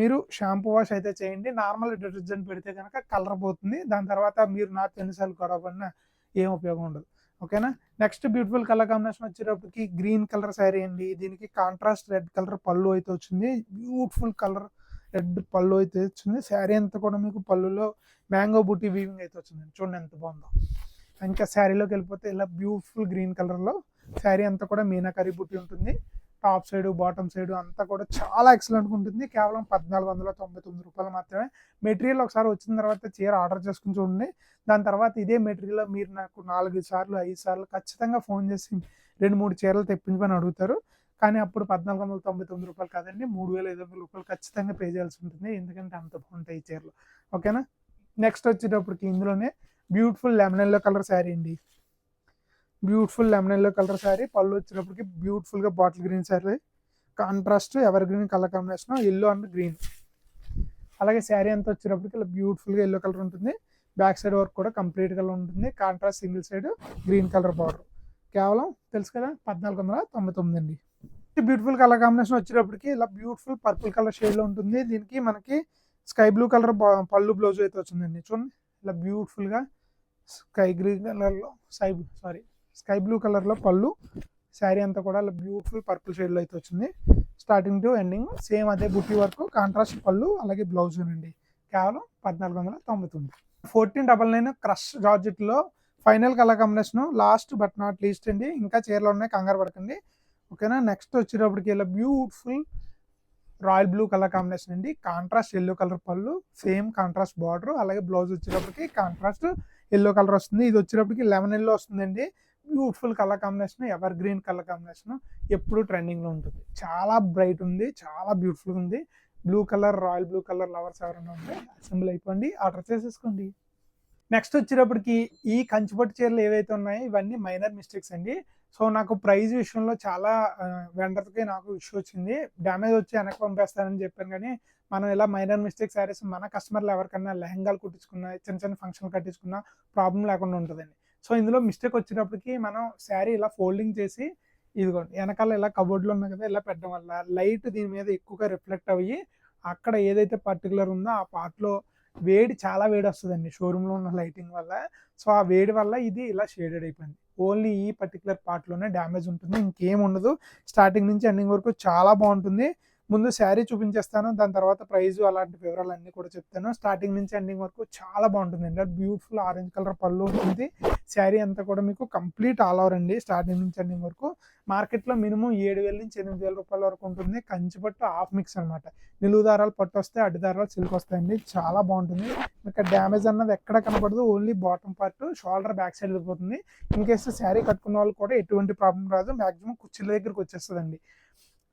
మీరు షాంపూ వాష్ అయితే చేయండి. నార్మల్ డిటర్జెంట్ పెడితే కనుక కలర్ పోతుంది. దాని తర్వాత మీరు నాకు ఎన్నిసార్లు గొడవ పడినా ఏం ఉపయోగం ఉండదు, ఓకేనా. నెక్స్ట్ బ్యూటిఫుల్ కలర్ కాంబినేషన్ వచ్చేటప్పటికి గ్రీన్ కలర్ శారీ అండి. దీనికి కాంట్రాస్ట్ రెడ్ కలర్ పళ్ళు అయితే వచ్చింది. బ్యూటిఫుల్ కలర్ రెడ్ పళ్ళు అయితే వచ్చింది. శారీ అంతా కూడా మీకు పళ్ళులో మ్యాంగో బూటీ వీవింగ్ అయితే వచ్చింది. చూడండి ఎంత బాగుందో. ఇంకా శారీలోకి వెళ్ళిపోతే ఇలా బ్యూటిఫుల్ గ్రీన్ కలర్లో శారీ అంతా కూడా మీనాకరీ బూటీ ఉంటుంది. టాప్ సైడ్ బాటమ్ సైడ్ అంతా కూడా చాలా ఎక్సలెంట్గా ఉంటుంది. కేవలం 1499 రూపాయలు మాత్రమే. మెటీరియల్ ఒకసారి వచ్చిన తర్వాత చీర ఆర్డర్ చేసుకుని చూడండి. దాని తర్వాత ఇదే మెటీరియల్ మీరు నాకు 4 సార్లు 5 సార్లు ఖచ్చితంగా ఫోన్ చేసి 2-3 చీరలు తెప్పించమని అడుగుతారు. కానీ అప్పుడు 1499 రూపాయలు కాదండి, 3500 రూపాయలు ఖచ్చితంగా పే చేయాల్సి ఉంటుంది. ఎందుకంటే అంత బాగుంటాయి ఈ చీరలు, ఓకేనా. నెక్స్ట్ వచ్చేటప్పటికి ఇందులోనే beautiful lemon yellow colour sari అండి. Beautiful lemon yellow colour sari. Pallu వచ్చేటప్పటికి బ్యూటిఫుల్గా bottle green sari, contrast evergreen colour combination yellow and green. అలాగే శారీ అంతా వచ్చేటప్పటికి ఇలా బ్యూటిఫుల్గా ఎల్లో కలర్ ఉంటుంది. బ్యాక్ సైడ్ వర్క్ కూడా కంప్లీట్ కలర్ ఉంటుంది. Contrast single side green colour border. కేవలం తెలుసు కదా 1499 అండి. బ్యూటిఫుల్ కలర్ కాంబినేషన్ వచ్చేటప్పటికి ఇలా బ్యూటిఫుల్ పర్పుల్ కలర్ షేడ్లో ఉంటుంది. దీనికి మనకి స్కై బ్లూ కలర్ పళ్ళు బ్లౌజ్ అయితే వచ్చిందండి. చూడండి ఇలా బ్యూటిఫుల్గా స్కై గ్రీన్ కలర్లో స్కై బ్లూ కలర్లో పళ్ళు. శారీ అంతా కూడా ఇలా బ్యూటిఫుల్ పర్పుల్ షేడ్లో అయితే వచ్చింది. స్టార్టింగ్ టు ఎండింగ్ సేమ్ అదే బుట్టి వరకు కాంట్రాస్ట్ పళ్ళు అలాగే బ్లౌజ్ అండి. కేవలం 1499. 1499 క్రష్ జార్జెట్లో final colour combination. Last but not least అండి. ఇంకా చీరలు ఉన్నాయి, కంగారు పడకండి, ఓకేనా. నెక్స్ట్ వచ్చేటప్పటికి ఇలా beautiful royal blue colour combination అండి. కాంట్రాస్ట్ ఎల్లో కలర్ పళ్ళు, సేమ్ కాంట్రాస్ట్ బార్డర్, అలాగే బ్లౌజ్ వచ్చేటప్పటికి కాంట్రాస్ట్ ఎల్లో కలర్ వస్తుంది. ఇది వచ్చేటప్పటికి లెమన్ ఎల్లో వస్తుందండి. Beautiful colour combination, ever green colour combination, ఎప్పుడు ట్రెండింగ్లో ఉంటుంది. చాలా బ్రైట్ ఉంది, చాలా బ్యూటిఫుల్గా ఉంది. Blue colour, royal blue colour lovers ఎవరైనా ఉంటే అసెంబ్ల్ అయిపోండి, ఆర్డర్ చేసేసుకోండి. నెక్స్ట్ వచ్చేటప్పటికి ఈ కంచిపట్టు చీరలు ఏవైతే ఉన్నాయో ఇవన్నీ మైనర్ మిస్టేక్స్ అండి. సో నాకు ప్రైస్ విషయంలో చాలా వెండర్కి నాకు ఇష్యూ వచ్చింది. డ్యామేజ్ వచ్చి వెనక్కి పంపేస్తానని చెప్పాను, కానీ మనం ఇలా మైనర్ మిస్టేక్ శారీస్ మన కస్టమర్లు ఎవరికన్నా లెహంగాలు కుట్టించుకున్నా, చిన్న చిన్న ఫంక్షన్లు కట్టించుకున్నా ప్రాబ్లం లేకుండా ఉంటుందండి. సో ఇందులో మిస్టేక్ వచ్చేటప్పటికి మనం శారీ ఇలా ఫోల్డింగ్ చేసి ఇదిగోండి వెనకాల ఇలా కబోర్డ్లో ఉన్నాయి కదా, ఇలా పెట్టడం వల్ల లైట్ దీని మీద ఎక్కువగా రిఫ్లెక్ట్ అయ్యి అక్కడ ఏదైతే పర్టికులర్ ఉందో ఆ పార్ట్లో వేడి, చాలా వేడి వస్తుందండి షోరూంలో ఉన్న లైటింగ్ వల్ల. సో ఆ వేడి వల్ల ఇది ఇలా షేడెడ్ అయిపోయింది. ఓన్లీ ఈ పర్టికులర్ పార్ట్లోనే డ్యామేజ్ ఉంటుంది, ఇంకేం ఉండదు. స్టార్టింగ్ నుంచి ఎండింగ్ వరకు చాలా బాగుంటుంది. ముందు శారీ చూపించేస్తాను, దాని తర్వాత ప్రైజు అలాంటి వివరాలు అన్నీ కూడా చెప్తాను. స్టార్టింగ్ నుంచి ఎండింగ్ వరకు చాలా బాగుంటుందండి. బ్యూటిఫుల్ ఆరెంజ్ కలర్ పళ్ళు ఉంటుంది. శారీ అంతా కూడా మీకు కంప్లీట్ ఆల్ ఓవర్ అండి. స్టార్టింగ్ నుంచి ఎండింగ్ వరకు మార్కెట్లో మినిమం 7,000 నుంచి 8,000 రూపాయల వరకు ఉంటుంది. కంచిపట్టు హాఫ్ మిక్స్ అనమాట. నిలువు దారాలు పట్టు వస్తాయి, అడ్డు దారాలు సిల్క్ వస్తాయండి. చాలా బాగుంటుంది. ఇక్కడ డ్యామేజ్ అన్నది ఎక్కడ కనపడదు, only bottom part shoulder back side వెళ్ళిపోతుంది. ఇన్ కేసు శారీ కట్టుకున్న వాళ్ళు కూడా ఎటువంటి ప్రాబ్లం రాదు, మ్యాక్సిమం కుర్చీల దగ్గరికి వచ్చేస్తుందండి.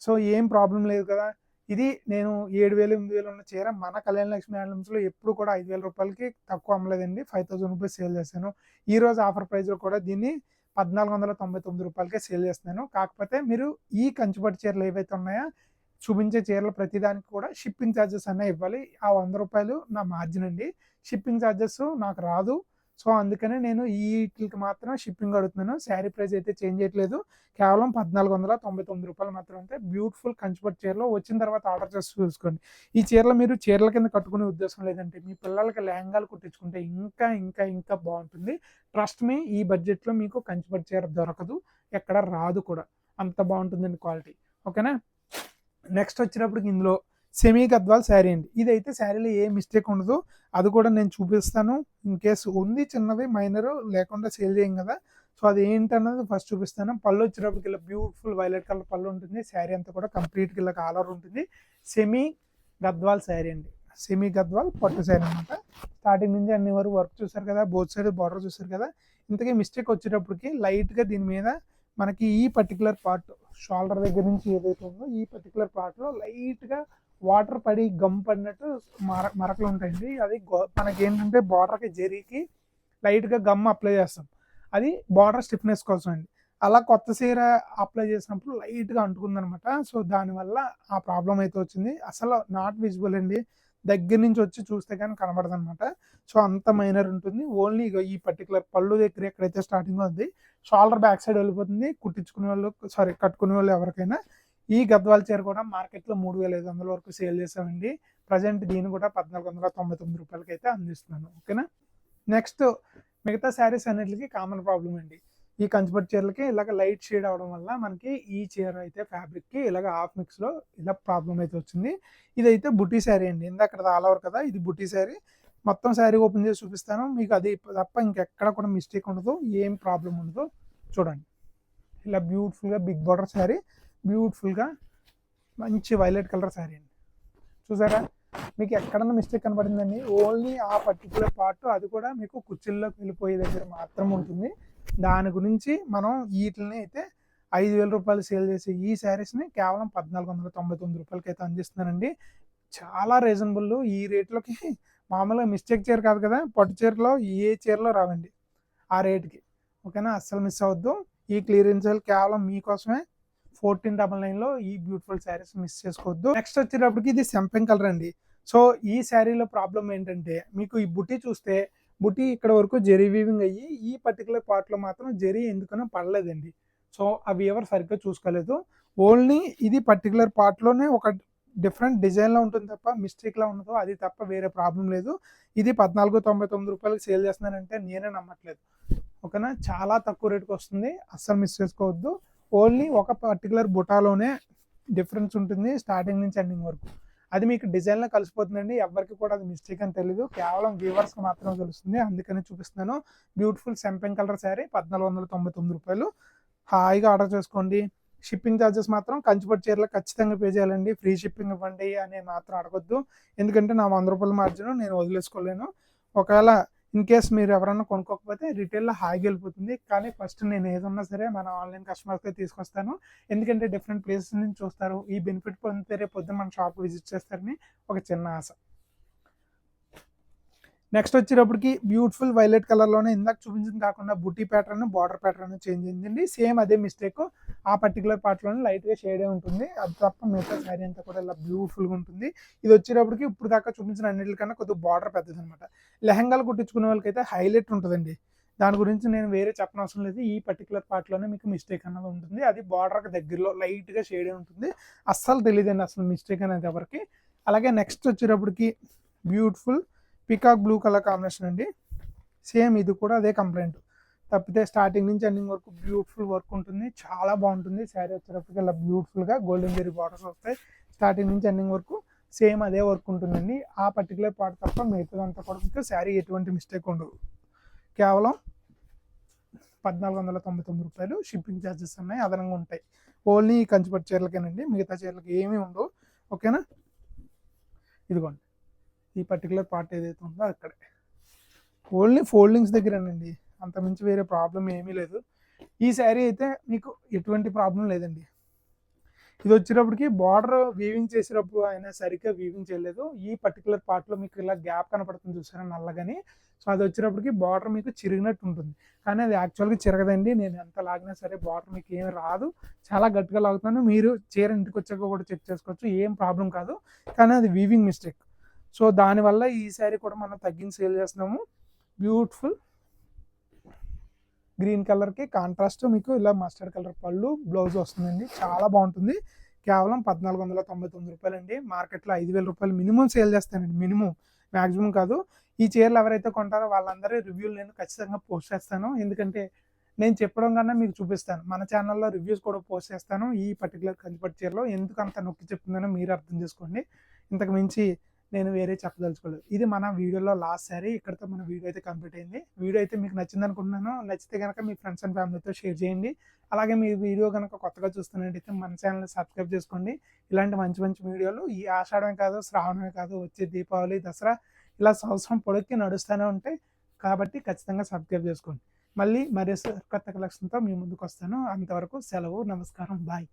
సో ఏం ప్రాబ్లం లేదు కదా. ఇది నేను 7,000, 8,000 ఉన్న చీర మన కళ్యాణ లక్ష్మి హ్యాండ్లూమ్స్లో ఎప్పుడు కూడా 5,000 రూపాయలకి తక్కువ అమ్మలేదండి. 5,000 రూపీస్ సేల్ చేశాను. ఈ రోజు ఆఫర్ ప్రైస్లో కూడా దీన్ని 1,499 రూపాయలకే సేల్ చేస్తున్నాను. కాకపోతే మీరు ఈ కంచిపట్టు చీరలు ఏవైతే ఉన్నాయో చూపించే చీరలు ప్రతిదానికి కూడా షిప్పింగ్ ఛార్జెస్ అన్నీ ఇవ్వాలి. ఆ 100 రూపాయలు నా మార్జిన్ అండి. షిప్పింగ్ ఛార్జెస్ నాకు రాదు. సో అందుకనే నేను వీటికి మాత్రం షిప్పింగ్ అడుగుతున్నాను. శారీ ప్రైస్ అయితే చేంజ్ చేయట్లేదు. కేవలం 1,499 రూపాయలు మాత్రం. అంటే బ్యూటిఫుల్ కంచిపట్టు చీరలో వచ్చిన తర్వాత ఆర్డర్ చేసి చూసుకోండి. ఈ చీరలు మీరు చీరల కింద కట్టుకునే ఉద్దేశం లేదంటే మీ పిల్లలకి లెహంగాలు కుట్టించుకుంటే ఇంకా ఇంకా ఇంకా బాగుంటుంది. ట్రస్ట్ మీ, ఈ బడ్జెట్లో మీకు కంచిపట్టు చీర దొరకదు, ఎక్కడ రాదు కూడా. అంత బాగుంటుందండి క్వాలిటీ. ఓకేనా. నెక్స్ట్ వచ్చినప్పటికి ఇందులో సెమీ గద్వాల్ శారీ అండి. ఇదైతే శారీలో ఏ మిస్టేక్ ఉండదు, అది కూడా నేను చూపిస్తాను. ఇన్ కేసు ఉంది చిన్నది మైనర్ లేకుండా సేల్ చేయం కదా, సో అది ఏంటన్నది ఫస్ట్ చూపిస్తాను. పళ్ళు వచ్చేటప్పటికి ఇలా బ్యూటిఫుల్ వైలెట్ కలర్ పళ్ళు ఉంటుంది. శారీ అంతా కూడా కంప్లీట్గా ఇలా కాలర్ ఉంటుంది. సెమీ గద్వాల్ శారీ అండి. సెమీ గద్వాల్ పట్టు శారీ అనమాట. స్టార్టింగ్ నుంచి అన్ని వరకు వర్క్ చూసారు కదా, బోత్ సైడ్ బార్డర్ చూసారు కదా. ఇంతకీ మిస్టేక్ వచ్చేటప్పటికి లైట్గా దీని మీద మనకి ఈ పర్టికులర్ పార్ట్ షోల్డర్ దగ్గర నుంచి ఏదైతే ఉందో ఈ పర్టికులర్ పార్ట్లో లైట్గా వాటర్ పడి గమ్ పడినట్టు మరకలు ఉంటాయండి. అది మనకి ఏంటంటే బార్డర్కి జరీకి లైట్గా గమ్ అప్లై చేస్తాం, అది బార్డర్ స్టిఫ్నెస్ కోసం అండి. అలా కొత్త చీర అప్లై చేసినప్పుడు లైట్గా అంటుకుందనమాట. సో దానివల్ల ఆ ప్రాబ్లం అయితే వచ్చింది. అసలు నాట్ విజిబుల్ అండి, దగ్గర నుంచి వచ్చి చూస్తే కానీ కనబడదు అనమాట. సో అంత మైనర్ ఉంటుంది. ఓన్లీ ఈ పర్టికులర్ పళ్ళు దగ్గర ఎక్కడైతే స్టార్టింగ్ ఉంది షోల్డర్ బ్యాక్ సైడ్ వెళ్ళిపోతుంది. కుట్టించుకునే వాళ్ళు కట్టుకునే వాళ్ళు ఎవరికైనా ఈ గద్వాల్ చీర కూడా మార్కెట్లో 3,500 వరకు సేల్ చేసామండి. ప్రజెంట్ దీన్ని కూడా 1,499 రూపాయలకి అయితే అందిస్తున్నాను. ఓకేనా. నెక్స్ట్ మిగతా శారీస్ అన్నిటికి కామన్ ప్రాబ్లం అండి. ఈ కంచిపట్టు చీరలకి ఇలాగ లైట్ షేడ్ అవడం వల్ల మనకి ఈ చీర అయితే ఫ్యాబ్రిక్కి ఇలాగ హాఫ్ మిక్స్లో ఇలా ప్రాబ్లం అయితే వచ్చింది. ఇదైతే బుటీ శారీ అండి. ఇందాక ఆల్ ఓవర్ కదా, ఇది బుటీ శారీ. మొత్తం శారీ ఓపెన్ చేసి చూపిస్తాను మీకు. అది తప్ప ఇంకెక్కడ కూడా మిస్టేక్ ఉండదు, ఏం ప్రాబ్లం ఉండదు. చూడండి, ఇలా బ్యూటిఫుల్గా బిగ్ బార్డర్ శారీ, బ్యూటిఫుల్గా మంచి వైలెట్ కలర్ శారీ అండి. చూసారా, మీకు ఎక్కడన్నా మిస్టేక్ కనపడిందండి. ఓన్లీ ఆ పర్టికులర్ పార్ట్, అది కూడా మీకు కుర్చీల్లోకి వెళ్ళిపోయే దగ్గర మాత్రం ఉంటుంది. దాని గురించి మనం వీటిని అయితే 5,000 రూపాయలు సేల్ చేసి ఈ శారీస్ని కేవలం 1,499 రూపాయలకి అయితే అందిస్తున్నానండి. చాలా రీజనబుల్. ఈ రేట్లోకి మామూలుగా మిస్టేక్ చీర కాదు కదా, పట్టు చీరలో ఏ చీరలో రావండి ఆ రేట్కి. ఓకేనా, అస్సలు మిస్ అవ్వద్దు. ఈ క్లియరెన్స్ సేల్ కేవలం మీకోసమే. 1499లో ఈ బ్యూటిఫుల్ శారీస్ మిస్ చేసుకోవద్దు. నెక్స్ట్ వచ్చేటప్పటికి ఇది సెంపెంగ్ కలర్ అండి. సో ఈ శారీలో ప్రాబ్లం ఏంటంటే మీకు ఈ బుటీ చూస్తే బుటీ ఇక్కడ వరకు జెరీ వీవింగ్ అయ్యి ఈ పర్టికులర్ పార్ట్లో మాత్రం జెరీ ఎందుకనో పడలేదండి. సో అవి ఎవరు సరిగ్గా చూసుకోలేదు. ఓన్లీ ఇది పర్టికులర్ పార్ట్లోనే ఒక డిఫరెంట్ డిజైన్లో ఉంటుంది తప్ప మిస్టేక్లో ఉండదు, అది తప్ప వేరే ప్రాబ్లం లేదు. ఇది 1,499 రూపాయలకి సేల్ చేస్తున్నానంటే నేనే నమ్మట్లేదు. ఓకేనా, చాలా తక్కువ రేటుకి వస్తుంది, అస్సలు మిస్ చేసుకోవద్దు. ఓన్లీ ఒక పర్టికులర్ బుటాలోనే డిఫరెన్స్ ఉంటుంది స్టార్టింగ్ నుంచి ఎండింగ్ వరకు. అది మీకు డిజైన్లో కలిసిపోతుందండి. ఎవరికి కూడా అది మిస్టేక్ అని తెలియదు, కేవలం వ్యూవర్స్కి మాత్రమే తెలుస్తుంది. అందుకని చూపిస్తున్నాను. బ్యూటిఫుల్ సెంపెంగ్ కలర్ శారీ 1,499 రూపాయలు. హాయిగా ఆర్డర్ చేసుకోండి. షిప్పింగ్ ఛార్జెస్ మాత్రం కంచిపట్టు చీరలు ఖచ్చితంగా పే చేయాలండి. ఫ్రీ షిప్పింగ్ ఇవ్వండి అని మాత్రం అడగొద్దు. ఎందుకంటే నా ₹100 మార్జిన్ నేను వదిలేసుకోలేను. ఒకవేళ ఇన్ కేస్ మీరు ఎవరైనా కొనుక్కోకపోతే రిటైల్లో హాయిగా వెళ్ళిపోతుంది. కానీ ఫస్ట్ నేను ఏదున్నా సరే మన ఆన్లైన్ కస్టమర్స్కే తీసుకొస్తాను. ఎందుకంటే డిఫరెంట్ ప్లేసెస్ నుంచి చూస్తారు. ఈ బెనిఫిట్ పొందితే రేపు పొద్దున మన షాప్ విజిట్ చేస్తారని ఒక చిన్న ఆశ. నెక్స్ట్ వచ్చేటప్పటికి బ్యూటిఫుల్ వైలెట్ కలర్లోనే ఇందాక చూపించింది కాకుండా బుటీ ప్యాటర్న్, బార్డర్ ప్యాటర్న్ చేంజ్ అయిందండి. సేమ్ అదే మిస్టేక్. ఆ పర్టికులర్ పార్ట్లోనే లైట్గా షేడే ఉంటుంది. అది తప్ప మిగతా శారీ అంతా కూడా ఇలా బ్యూటిఫుల్గా ఉంటుంది. ఇది వచ్చేటప్పటికి ఇప్పుడు దాకా చూపించిన అన్నిటికన్నా కొద్దిగా బార్డర్ పెద్దది అనమాట. లెహంగాలు కుట్టించుకునే వాళ్ళకైతే హైలైట్ ఉంటుందండి. దాని గురించి నేను వేరే చెప్పనవసరం లేదు. ఈ పర్టికులర్ పార్ట్లోనే మీకు మిస్టేక్ అన్నది ఉంటుంది. అది బార్డర్కి దగ్గరలో లైట్గా షేడే ఉంటుంది. అస్సలు తెలియదండి అసలు మిస్టేక్ అనేది ఎవరికి. అలాగే నెక్స్ట్ వచ్చేటప్పటికి beautiful peacock blue colour combination అండి. సేమ్ ఇది కూడా అదే కంప్లైంట్. తప్పితే స్టార్టింగ్ నుంచి ఎండింగ్ వరకు బ్యూటిఫుల్ వర్క్ ఉంటుంది. చాలా బాగుంటుంది. శారీ వచ్చేటప్పటికి ఇలా బ్యూటిఫుల్గా గోల్డెన్ జెరీ బార్డర్స్ వస్తాయి. స్టార్టింగ్ నుంచి ఎండింగ్ వరకు సేమ్ అదే వర్క్ ఉంటుందండి. ఆ పర్టికులర్ పార్ట్ తప్ప మిగతాదంతా కూడా మీకు శారీ ఎటువంటి మిస్టేక్ ఉండదు. కేవలం ₹1499 షిప్పింగ్ ఛార్జెస్ ఉన్నాయి, అదనంగా ఉంటాయి. ఓన్లీ కంచిపట్టు చీరలకేనండి, మిగతా చీరలకి ఏమీ ఉండవు. ఓకేనా? ఇదిగోండి ఈ పర్టికులర్ పార్ట్ ఏదైతే ఉందో అక్కడే ఓన్లీ ఫోల్డింగ్స్ దగ్గరేనండి, అంతమించి వేరే ప్రాబ్లం ఏమీ లేదు. ఈ శారీ అయితే మీకు ఎటువంటి ప్రాబ్లం లేదండి. ఇది వచ్చేటప్పటికి బార్డర్ వీవింగ్ చేసేటప్పుడు అయినా సరిగ్గా వీవింగ్ చేయలేదు. ఈ పర్టికులర్ పార్ట్లో మీకు ఇలా గ్యాప్ కనపడుతుంది చూసారా నల్లగాని. సో అది వచ్చేటప్పటికి బార్డర్ మీకు చిరిగినట్టు ఉంటుంది. కానీ అది యాక్చువల్గా చిరగదండి. నేను ఎంత లాగినా సరే బార్డర్ మీకు ఏమి రాదు. చాలా గట్టిగా లాగుతాను. మీరు చీర ఇంటికి వచ్చాక కూడా చెక్ చేసుకోవచ్చు, ఏం ప్రాబ్లం కాదు. కానీ అది వీవింగ్ మిస్టేక్. సో దానివల్ల ఈ శారీ కూడా మనం తగ్గించి సేల్ చేస్తున్నాము. బ్యూటిఫుల్ గ్రీన్ కలర్కి కాంట్రాస్ట్ మీకు ఇలా మస్టర్డ్ కలర్ పళ్ళు, బ్లౌజ్ వస్తుందండి. చాలా బాగుంటుంది. కేవలం ₹1499 అండి. మార్కెట్లో ₹5000 మినిమం సేల్ చేస్తానండి. మినిమం, మ్యాక్సిమం కాదు. ఈ చీరలు ఎవరైతే కొంటారో వాళ్ళందరూ రివ్యూలు నేను ఖచ్చితంగా పోస్ట్ చేస్తాను. ఎందుకంటే నేను చెప్పడం కన్నా మీకు చూపిస్తాను. మన ఛానల్లో రివ్యూస్ కూడా పోస్ట్ చేస్తాను. ఈ పర్టికులర్ కంచిపట్టు చీరలో ఎందుకు అంత నొక్కి చెప్తుందో మీరు అర్థం చేసుకోండి. ఇంతకు మించి నేను వేరే చెప్పదలుచుకోలేదు. ఇది మన వీడియోలో లాస్ట్ శారీ. ఇక్కడితో మన వీడియో అయితే కంప్లీట్ అయింది. వీడియో అయితే మీకు నచ్చింది అనుకుంటున్నాను. నచ్చితే కనుక మీ ఫ్రెండ్స్ అండ్ ఫ్యామిలీతో షేర్ చేయండి. అలాగే మీ వీడియో కనుక కొత్తగా చూస్తున్నట్టయితే మన ఛానల్ని సబ్స్క్రైబ్ చేసుకోండి. ఇలాంటి మంచి మంచి వీడియోలు ఈ ఆషాఢమే కాదు, శ్రావణమే కాదు, వచ్చే దీపావళి, దసరా ఇలా సంవత్సరం పొడక్కి నడుస్తూనే ఉంటాయి. కాబట్టి ఖచ్చితంగా సబ్స్క్రైబ్ చేసుకోండి. మళ్ళీ మరో కొత్త కలెక్షన్తో మీ ముందుకు వస్తాను. అంతవరకు సెలవు, నమస్కారం, బాయ్.